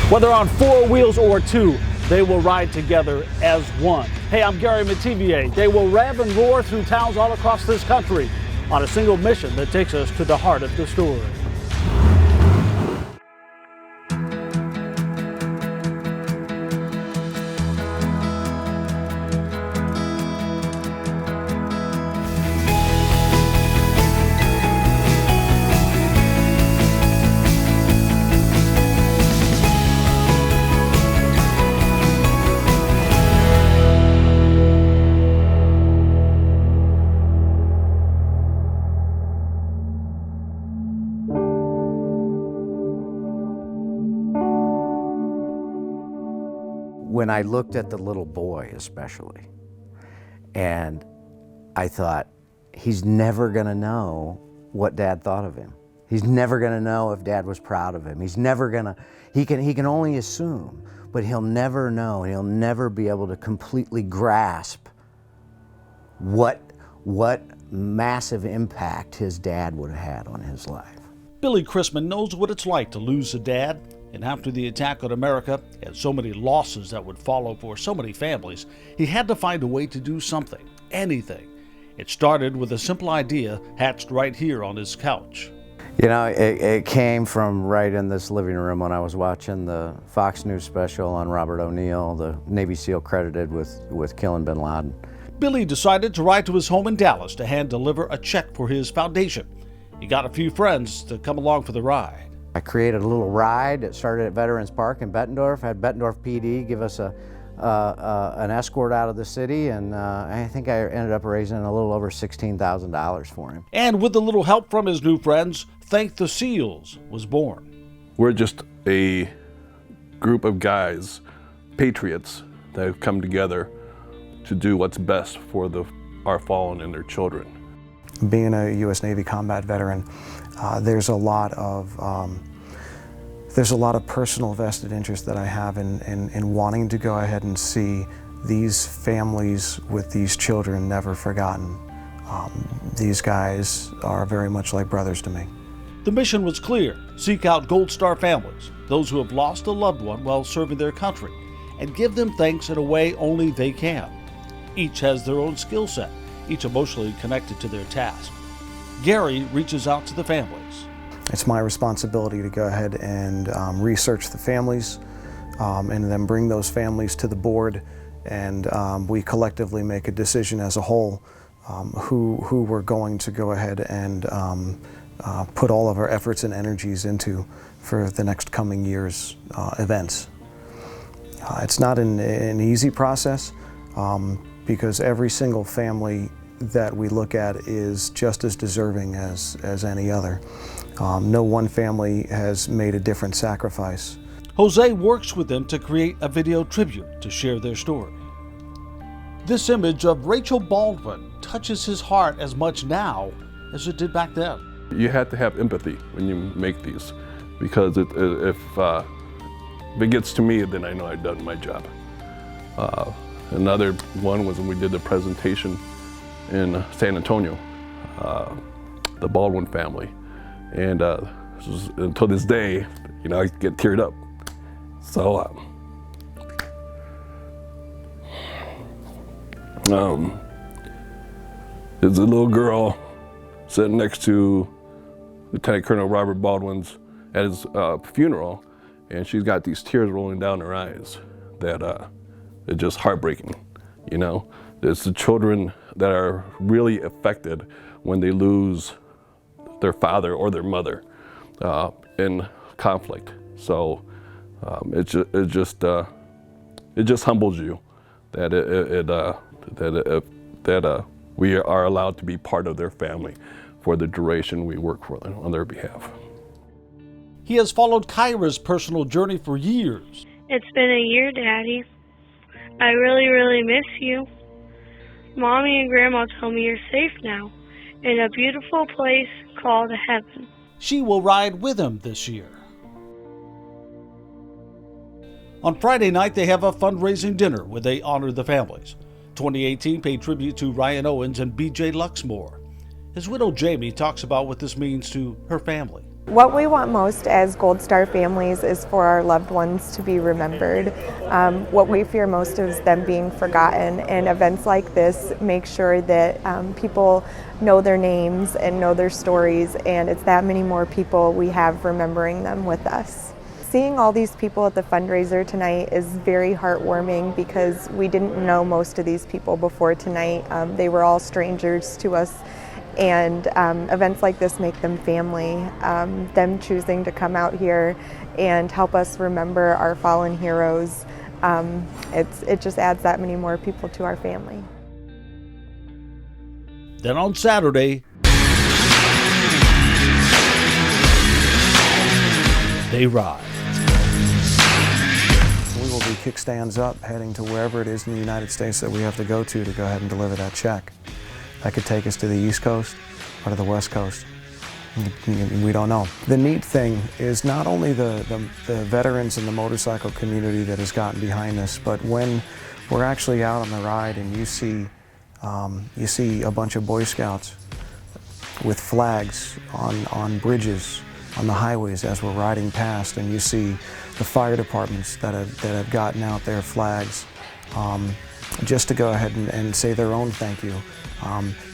Whether on four wheels or two, they will ride together as one. Hey, I'm Gary Metivier. They will rev and roar through towns all across this country on a single mission that takes us to the heart of the story. When I looked at the little boy especially, and I thought, he's never gonna know what Dad thought of him. He's never gonna know if Dad was proud of him. He's never gonna, he can only assume, but he'll never know, he'll never be able to completely grasp what massive impact his dad would have had on his life. Billy Chrisman knows what it's like to lose a dad. And after the attack on America and so many losses that would follow for so many families, he had to find a way to do something, anything. It started with a simple idea hatched right here on his couch. You know, it came from right in this living room when I was watching the Fox News special on Robert O'Neill, the Navy SEAL credited with killing bin Laden. Billy decided to ride to his home in Dallas to hand deliver a check for his foundation. He got a few friends to come along for the ride. I created a little ride that started at Veterans Park in Bettendorf, had Bettendorf PD give us an escort out of the city, and I think I ended up raising a little over $16,000 for him. And with a little help from his new friends, Thank the Seals was born. We're just a group of guys, patriots, that have come together to do what's best for our fallen and their children. Being a U.S. Navy combat veteran, there's a lot of personal vested interest that I have in wanting to go ahead and see these families with these children never forgotten. These guys are very much like brothers to me. The mission was clear: seek out Gold Star families, those who have lost a loved one while serving their country, and give them thanks in a way only they can. Each has their own skill set, each emotionally connected to their task. Gary reaches out to the families. It's my responsibility to go ahead and research the families and then bring those families to the board, and we collectively make a decision as a whole who we're going to go ahead and put all of our efforts and energies into for the next coming year's events. It's not an easy process because every single family that we look at is just as deserving as any other. No one family has made a different sacrifice. Jose works with them to create a video tribute to share their story. This image of Rachel Baldwin touches his heart as much now as it did back then. You have to have empathy when you make these, because if it gets to me, then I know I've done my job. Another one was when we did the presentation in San Antonio, the Baldwin family. And until this day, you know, I get teared up. So, there's a little girl sitting next to Lieutenant Colonel Robert Baldwin's at his funeral, and she's got these tears rolling down her eyes that are just heartbreaking, you know? It's the children that are really affected when they lose their father or their mother in conflict. So it just humbles you that we are allowed to be part of their family for the duration we work for them on their behalf. He has followed Kyra's personal journey for years. It's been a year, Daddy. I really, really miss you. Mommy and Grandma tell me you're safe now, in a beautiful place called heaven. She will ride with him this year. On Friday night, they have a fundraising dinner where they honor the families. 2018 paid tribute to Ryan Owens and B.J. Luxmore. His widow Jamie talks about what this means to her family. What we want most as Gold Star families is for our loved ones to be remembered. What we fear most is them being forgotten, and events like this make sure that people know their names and know their stories, and it's that many more people we have remembering them with us. Seeing all these people at the fundraiser tonight is very heartwarming because we didn't know most of these people before tonight. They were all strangers to us. And events like this make them family. Them choosing to come out here and help us remember our fallen heroes, it just adds that many more people to our family. Then on Saturday, they ride. We will be kickstands up heading to wherever it is in the United States that we have to go ahead and deliver that check. That could take us to the East Coast or to the West Coast. We don't know. The neat thing is not only the veterans and the motorcycle community that has gotten behind this, but when we're actually out on the ride and you see a bunch of Boy Scouts with flags on bridges, on the highways as we're riding past, and you see the fire departments that have gotten out their flags just to go ahead and say their own thank you.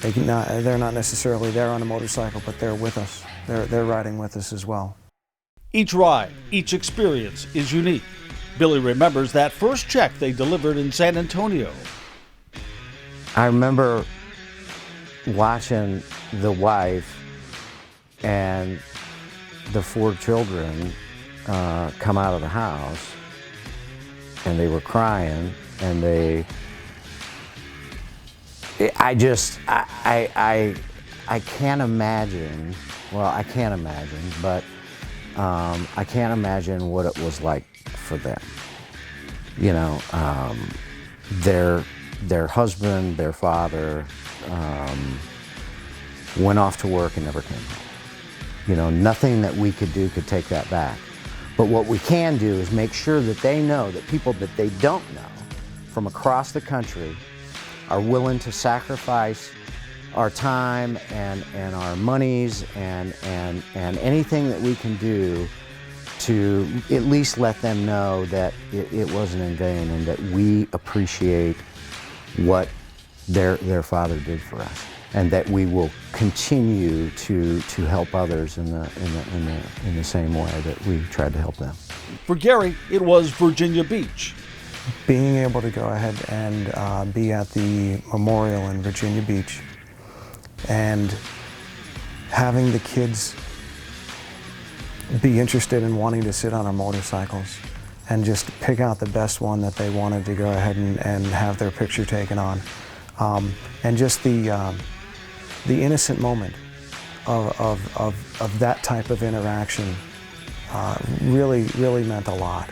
They're not necessarily there on a motorcycle, but they're with us. They're riding with us as well. Each ride, each experience is unique. Billy remembers that first check they delivered in San Antonio. I remember watching the wife and the 4 children come out of the house, and they were crying, and I can't imagine, well, I can't imagine, but I can't imagine what it was like for them. You know, their husband, their father, went off to work and never came home. You know, nothing that we could do could take that back. But what we can do is make sure that they know that people that they don't know from across the country are willing to sacrifice our time and our monies and anything that we can do to at least let them know that it wasn't in vain and that we appreciate what their father did for us, and that we will continue to help others in the same way that we tried to help them. For Gary, it was Virginia Beach. Being able to go ahead and be at the memorial in Virginia Beach and having the kids be interested in wanting to sit on our motorcycles and just pick out the best one that they wanted to go ahead and have their picture taken on. And just the innocent moment of that type of interaction really meant a lot.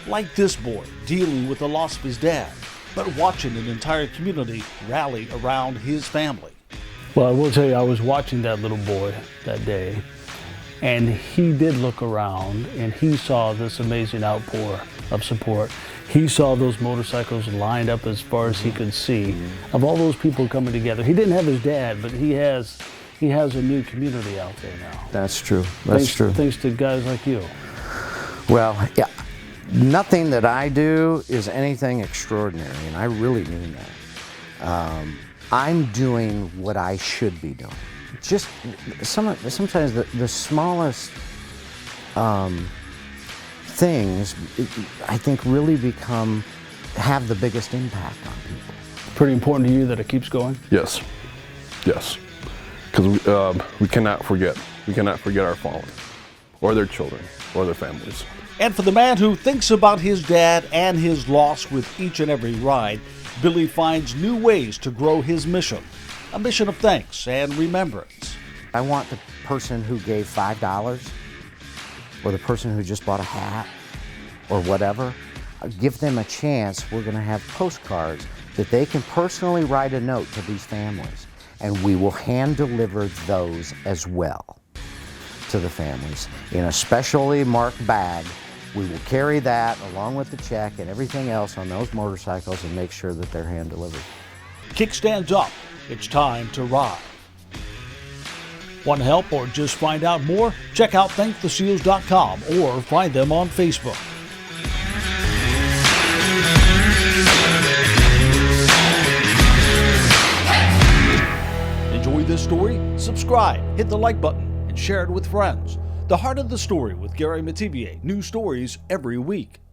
Like this boy dealing with the loss of his dad, but watching an entire community rally around his family. Well, I will tell you, I was watching that little boy that day, and he did look around and he saw this amazing outpour of support. He saw those motorcycles lined up as far as he could see, of all those people coming together. He didn't have his dad, but he has a new community out there now. That's true. That's true. Thanks to guys like you. Well, yeah, nothing that I do is anything extraordinary, and I really mean that. I'm doing what I should be doing. Just sometimes the smallest things, I think, really have the biggest impact on people. Pretty important to you that it keeps going? Yes, yes, because we cannot forget. We cannot forget our fallen, or their children, or their families. And for the man who thinks about his dad and his loss with each and every ride, Billy finds new ways to grow his mission, a mission of thanks and remembrance. I want the person who gave $5, or the person who just bought a hat, or whatever, give them a chance. We're going to have postcards that they can personally write a note to these families, and we will hand deliver those as well to the families in a specially marked bag. We will carry that along with the check and everything else on those motorcycles and make sure that they're hand delivered. Kickstands up. It's time to ride. Want help or just find out more? Check out thanktheseals.com or find them on Facebook. Enjoy this story? Subscribe, hit the like button, and share it with friends. The Heart of the Story with Gary Metivier. New stories every week.